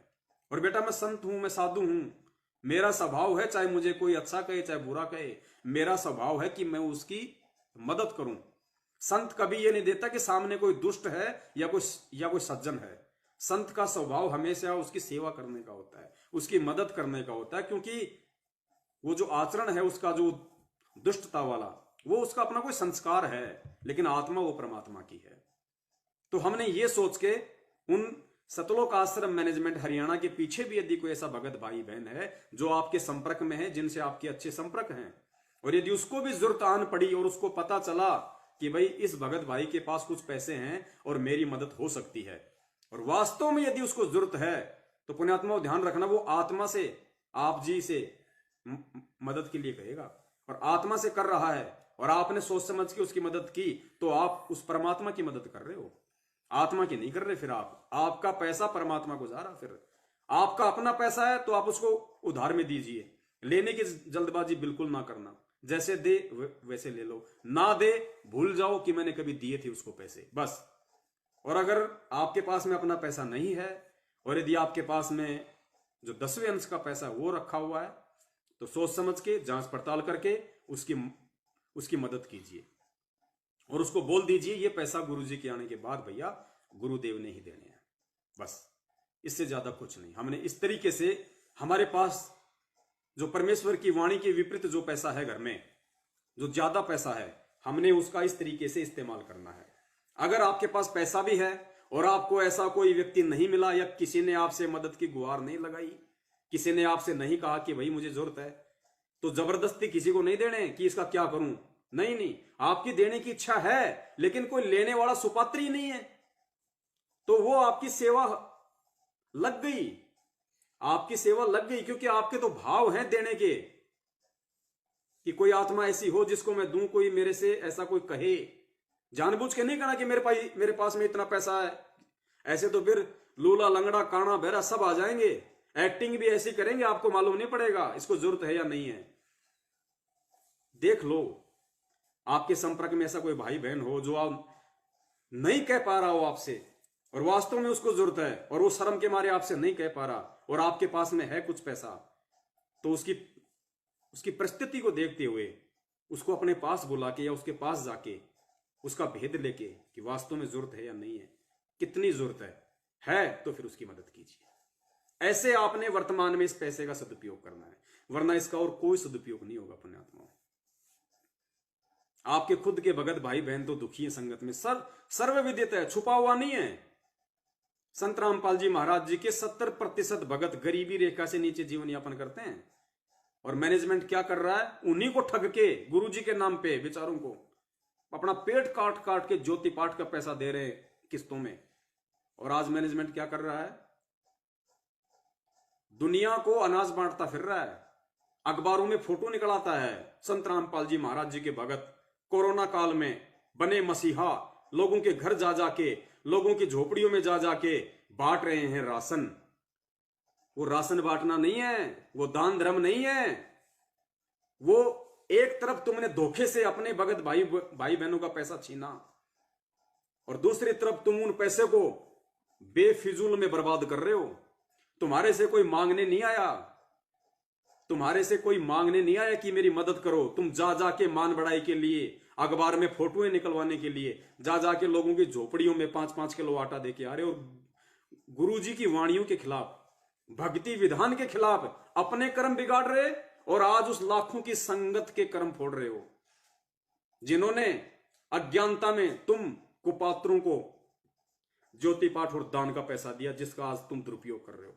Speaker 1: और बेटा मैं संत हूं, मैं साधु हूं, मेरा स्वभाव है चाहे मुझे कोई अच्छा कहे चाहे बुरा कहे, मेरा स्वभाव है कि मैं उसकी मदद करूं। संत कभी ये नहीं देता कि सामने कोई दुष्ट है या कोई सज्जन है। संत का स्वभाव हमेशा उसकी सेवा करने का होता है, उसकी मदद करने का होता है, क्योंकि वो जो आचरण है उसका जो दुष्टता वाला, वो उसका अपना कोई संस्कार है, लेकिन आत्मा वो परमात्मा की है। तो हमने ये सोच के उन सतलोक आश्रम मैनेजमेंट हरियाणा के पीछे भी यदि कोई ऐसा भगत भाई बहन है जो आपके संपर्क में है, जिनसे आपके अच्छे संपर्क हैं, और यदि उसको भी जरूरत आन पड़ी और उसको पता चला कि भाई इस भगत भाई के पास कुछ पैसे हैं और मेरी मदद हो सकती है, और वास्तव में यदि उसको जरूरत है, तो पुण्यात्मा ध्यान रखना, वो आत्मा से आप जी से मदद के लिए कहेगा, और आत्मा से कर रहा है और आपने सोच समझ के उसकी मदद की, तो आप उस परमात्मा की मदद कर रहे हो, आत्मा की नहीं कर रहे। फिर आपका पैसा परमात्मा को जा रहा। फिर आपका अपना पैसा है तो आप उसको उधार में दीजिए, लेने की जल्दबाजी बिल्कुल ना करना, जैसे दे वैसे ले लो, ना दे भूल जाओ कि मैंने कभी दिए थे उसको पैसे, बस। और अगर आपके पास में अपना पैसा नहीं है और यदि आपके पास में जो 10वें अंश का पैसा वो रखा हुआ है, तो सोच समझ के जांच पड़ताल करके उसकी मदद कीजिए और उसको बोल दीजिए ये पैसा गुरुजी के आने के बाद भैया गुरुदेव ने ही देने हैं, बस, इससे ज्यादा कुछ नहीं। हमने इस तरीके से, हमारे पास जो परमेश्वर की वाणी के विपरीत जो पैसा है घर में, जो ज्यादा पैसा है, हमने उसका इस तरीके से इस्तेमाल करना है। अगर आपके पास पैसा भी है और आपको ऐसा कोई व्यक्ति नहीं मिला, या किसी ने आपसे मदद की गुहार नहीं लगाई, किसी ने आपसे नहीं कहा कि भाई मुझे जरूरत है, तो जबरदस्ती किसी को नहीं देने कि इसका क्या करूं। नहीं नहीं, आपकी देने की इच्छा है, लेकिन कोई लेने वाला सुपात्र ही नहीं है, तो वो आपकी सेवा लग गई, आपकी सेवा लग गई, क्योंकि आपके तो भाव हैं देने के कि कोई आत्मा ऐसी हो जिसको मैं दूं, कोई मेरे से ऐसा कोई कहे। जानबूझ के नहीं कहना कि मेरे पास में इतना पैसा है, ऐसे तो फिर लूला लंगड़ा काना बहरा सब आ जाएंगे, एक्टिंग भी ऐसी करेंगे, आपको मालूम नहीं पड़ेगा इसको जरूरत है या नहीं है। देख लो, आपके संपर्क में ऐसा कोई भाई बहन हो जो आप नहीं कह पा रहा हो आपसे, और वास्तव में उसको जरूरत है, और वो शर्म के मारे आपसे नहीं कह पा रहा, और आपके पास में है कुछ पैसा, तो उसकी परिस्थिति को देखते हुए उसको अपने पास बुला के या उसके पास जाके उसका भेद लेके कि वास्तव में जरूरत है या नहीं है, कितनी जरूरत है तो फिर उसकी मदद कीजिए। ऐसे आपने वर्तमान में इस पैसे का सदुपयोग करना है, वरना इसका और कोई सदुपयोग नहीं होगा अपने आत्माओं। आपके खुद के भगत भाई बहन तो दुखी है संगत में, सर्वविदित है, छुपा हुआ नहीं है। संत रामपाल जी महाराज जी के 70% भगत गरीबी रेखा से नीचे जीवन यापन करते हैं, और मैनेजमेंट क्या कर रहा है, उन्हीं को ठग के गुरु जी के नाम पे बेचारों को अपना पेट काट काट के ज्योति पाठ का पैसा दे रहे हैं किस्तों में। और आज मैनेजमेंट क्या कर रहा है, दुनिया को अनाज बांटता फिर रहा है, अखबारों में फोटो निकल आता है संत रामपाल जी महाराज जी के भगत कोरोना काल में बने मसीहा, लोगों के घर जा जाके, लोगों की झोपड़ियों में जा जाके बांट रहे हैं राशन। वो राशन बांटना नहीं है, वो दान धर्म नहीं है, वो एक तरफ तुमने धोखे से अपने भगत भाई बहनों का पैसा छीना, और दूसरी तरफ तुम उन पैसे को बेफिजूल में बर्बाद कर रहे हो। तुम्हारे से कोई मांगने नहीं आया, तुम्हारे से कोई मांगने नहीं आया कि मेरी मदद करो। तुम जा जाके मान बढ़ाई के लिए, अखबार में फोटोएं निकलवाने के लिए जा जाके लोगों की झोपड़ियों में 5-5 किलो आटा देके आ रहे हो, और गुरुजी की वाणियों के खिलाफ, भक्ति विधान के खिलाफ अपने कर्म बिगाड़ रहे, और आज उस लाखों की संगत के कर्म फोड़ रहे हो, जिन्होंने अज्ञानता में तुम कुपात्रों को ज्योति पाठ और दान का पैसा दिया, जिसका आज तुम दुरुपयोग कर रहे हो।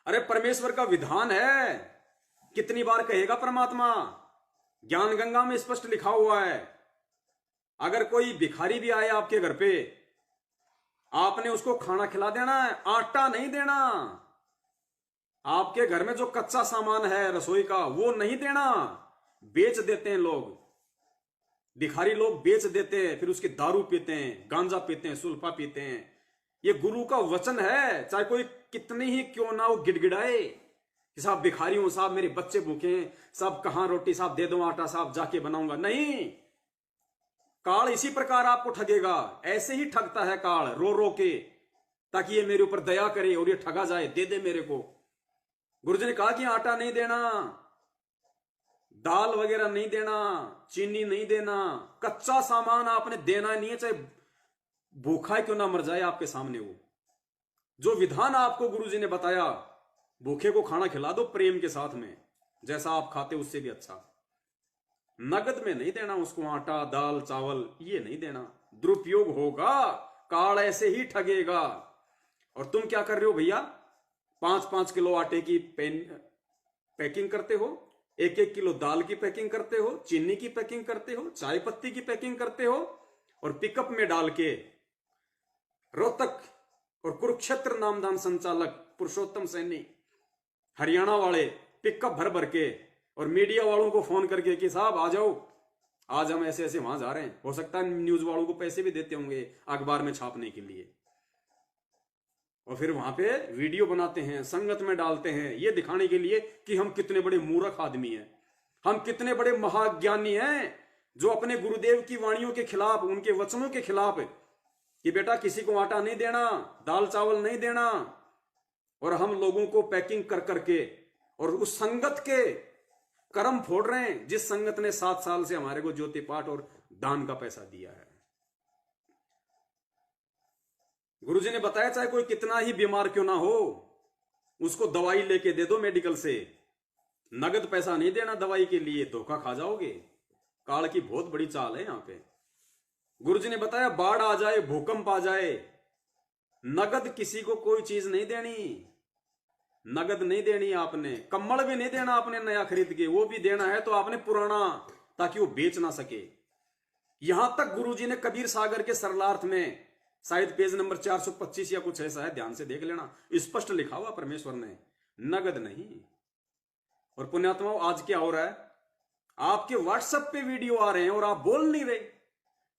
Speaker 1: अरे परमेश्वर का विधान है, कितनी बार कहेगा परमात्मा, ज्ञान गंगा में स्पष्ट लिखा हुआ है, अगर कोई भिखारी भी आए आपके घर पे, आपने उसको खाना खिला देना है, आटा नहीं देना। आपके घर में जो कच्चा सामान है रसोई का वो नहीं देना, बेच देते हैं लोग, भिखारी लोग बेच देते हैं, फिर उसकी दारू पीते हैं, गांजा पीते हैं, सुल्फा पीते हैं। ये गुरु का वचन है, चाहे कोई कितनी ही क्यों ना हो गिड़गिड़ाए कि साहब भिखारी हूं, साहब मेरे बच्चे भूखे हैं, साहब कहां रोटी, साहब दे दो आटा, साहब जाके बनाऊंगा। नहीं, काल इसी प्रकार आपको ठगेगा, ऐसे ही ठगता है काल, रो रो के, ताकि ये मेरे ऊपर दया करे और ये ठगा जाए, दे दे मेरे को। गुरुजी ने कहा कि आटा नहीं देना, दाल वगैरह नहीं देना, चीनी नहीं देना, कच्चा सामान आपने देना नहीं है, चाहे भूखा क्यों ना मर जाए आपके सामने। वो जो विधान आपको गुरुजी ने बताया, भूखे को खाना खिला दो प्रेम के साथ में, जैसा आप खाते उससे भी अच्छा। नगद में नहीं देना उसको, आटा दाल चावल ये नहीं देना, दुरुपयोग होगा, काल ऐसे ही ठगेगा। और तुम क्या कर रहे हो भैया, 5-5 किलो आटे की पैकिंग करते हो, 1-1 किलो दाल की पैकिंग करते हो, चीनी की पैकिंग करते हो, चाय पत्ती की पैकिंग करते हो, और पिकअप में डाल के रोहतक और कुरुक्षेत्र नामदान संचालक पुरुषोत्तम सैनी हरियाणा वाले पिकअप भर भर के, और मीडिया वालों को फोन करके कि साहब आ जाओ, आज हम ऐसे ऐसे वहां जा रहे हैं। हो सकता है न्यूज वालों को पैसे भी देते होंगे अखबार में छापने के लिए, और फिर वहां पे वीडियो बनाते हैं, संगत में डालते हैं, ये दिखाने के लिए कि हम कितने बड़े मूर्ख आदमी हैं, हम कितने बड़े महाज्ञानी हैं, जो अपने गुरुदेव की वाणियों के खिलाफ, उनके वचनों के खिलाफ, कि बेटा किसी को आटा नहीं देना, दाल चावल नहीं देना, और हम लोगों को पैकिंग कर करके, और उस संगत के कर्म फोड़ रहे हैं जिस संगत ने 7 साल से हमारे को ज्योति पाठ और दान का पैसा दिया है। गुरुजी ने बताया चाहे कोई कितना ही बीमार क्यों ना हो, उसको दवाई लेके दे दो मेडिकल से, नगद पैसा नहीं देना दवाई के लिए, धोखा खा जाओगे। काल की बहुत बड़ी चाल है यहां पे। गुरुजी ने बताया बाढ़ आ जाए, भूकंप आ जाए, नगद किसी को कोई चीज नहीं देनी, नगद नहीं देनी आपने, कम्बल भी नहीं देना आपने नया खरीद के, वो भी देना है तो आपने पुराना, ताकि वो बेच ना सके। यहां तक गुरुजी ने कबीर सागर के सरलार्थ में, शायद पेज नंबर 425 या कुछ ऐसा है, ध्यान से देख लेना, स्पष्ट लिखा हुआ परमेश्वर ने, नगद नहीं। और पुण्यात्माओं, आज क्या हो रहा है, आपके व्हाट्सएप पे वीडियो आ रहे हैं और आप बोल नहीं रहे,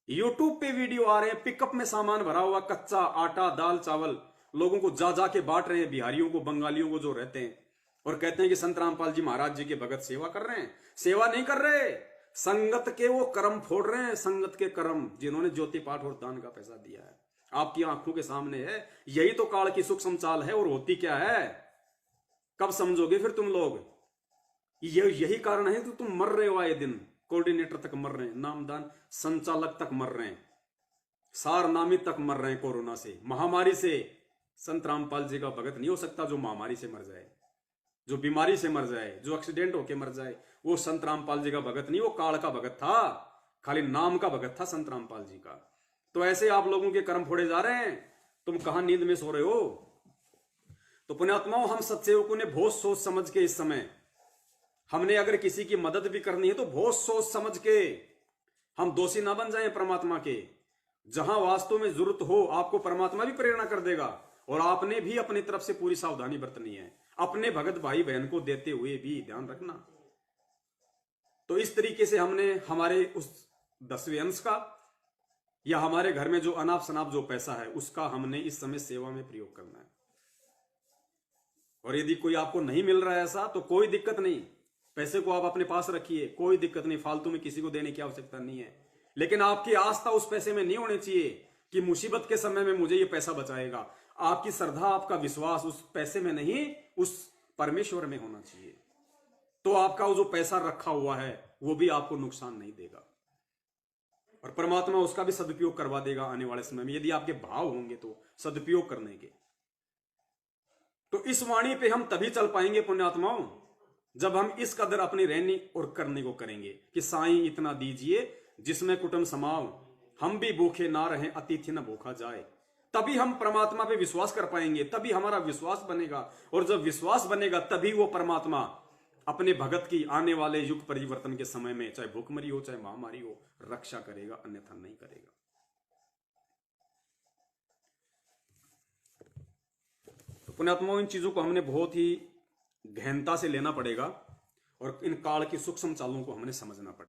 Speaker 1: यूट्यूब पे वीडियो आ रहे हैं, पिकअप में सामान भरा हुआ कच्चा आटा दाल चावल लोगों को जा जा के बांट रहे हैं, बिहारियों को बंगालियों को जो रहते हैं, और कहते हैं कि संत रामपाल जी महाराज जी के भगत सेवा कर रहे हैं। सेवा नहीं कर रहे, संगत के वो कर्म फोड़ रहे हैं, संगत के कर्म, जिन्होंने ज्योति पाठ और दान का पैसा दिया है, आपकी आंखों के सामने है। यही तो काल की सूक्ष्म चाल है। और होती क्या है, कब समझोगे फिर तुम लोग, यही कारण है कि तुम मर रहे हो, आए दिन कोऑर्डिनेटर तक मर रहे हैं, नामदान संचालक तक मर रहे हैं, सारनामी तक मर रहे हैं कोरोना से, महामारी से। संत रामपाल जी का भगत नहीं हो सकता जो महामारी से मर जाए, जो बीमारी से मर जाए, जो एक्सीडेंट होके मर जाए, वो संत रामपाल जी का भगत नहीं, वो काल का भगत था, खाली नाम का भगत था संत रामपाल जी का। तो ऐसे आप लोगों के कर्म फोड़े जा रहे हैं, तुम कहां नींद में सो रहे हो। तो पुण्यात्माओं, हम सत्सेवकों ने बहुत सोच समझ के, इस समय हमने अगर किसी की मदद भी करनी है तो बहुत सोच समझ के, हम दोषी ना बन जाएं परमात्मा के। जहां वास्तव में जरूरत हो, आपको परमात्मा भी प्रेरणा कर देगा, और आपने भी अपनी तरफ से पूरी सावधानी बरतनी है, अपने भगत भाई बहन को देते हुए भी ध्यान रखना। तो इस तरीके से हमने हमारे उस 10वें अंश का, या हमारे घर में जो अनाप शनाप जो पैसा है, उसका हमने इस समय सेवा में प्रयोग करना है। और यदि कोई आपको नहीं मिल रहा है ऐसा, तो कोई दिक्कत नहीं, पैसे को आप अपने पास रखिए, कोई दिक्कत नहीं, फालतू में किसी को देने की आवश्यकता नहीं है। लेकिन आपकी आस्था उस पैसे में नहीं होनी चाहिए कि मुसीबत के समय में मुझे ये पैसा बचाएगा। आपकी श्रद्धा, आपका विश्वास उस पैसे में नहीं, उस परमेश्वर में होना चाहिए। तो आपका वो जो पैसा रखा हुआ है वो भी आपको नुकसान नहीं देगा, और परमात्मा उसका भी सदुपयोग करवा देगा आने वाले समय में, यदि आपके भाव होंगे तो सदुपयोग करने के। तो इस वाणी पे हम तभी चल पाएंगे पुण्यात्माओं, जब हम इस कदर अपनी रहनी और करने को करेंगे कि साईं इतना दीजिए जिसमें कुटुंब समाओ, हम भी भूखे ना रहें अतिथि न भूखा जाए। तभी हम परमात्मा पे विश्वास कर पाएंगे, तभी हमारा विश्वास बनेगा, और जब विश्वास बनेगा तभी वो परमात्मा अपने भगत की आने वाले युग परिवर्तन के समय में, चाहे भूखमरी हो चाहे महामारी हो, रक्षा करेगा, अन्यथा नहीं करेगा। तो पुण्यात्माओं, इन चीजों को हमने बहुत ही गहनता से लेना पड़ेगा, और इन काल की सूक्ष्म चालों को हमने समझना पड़ेगा।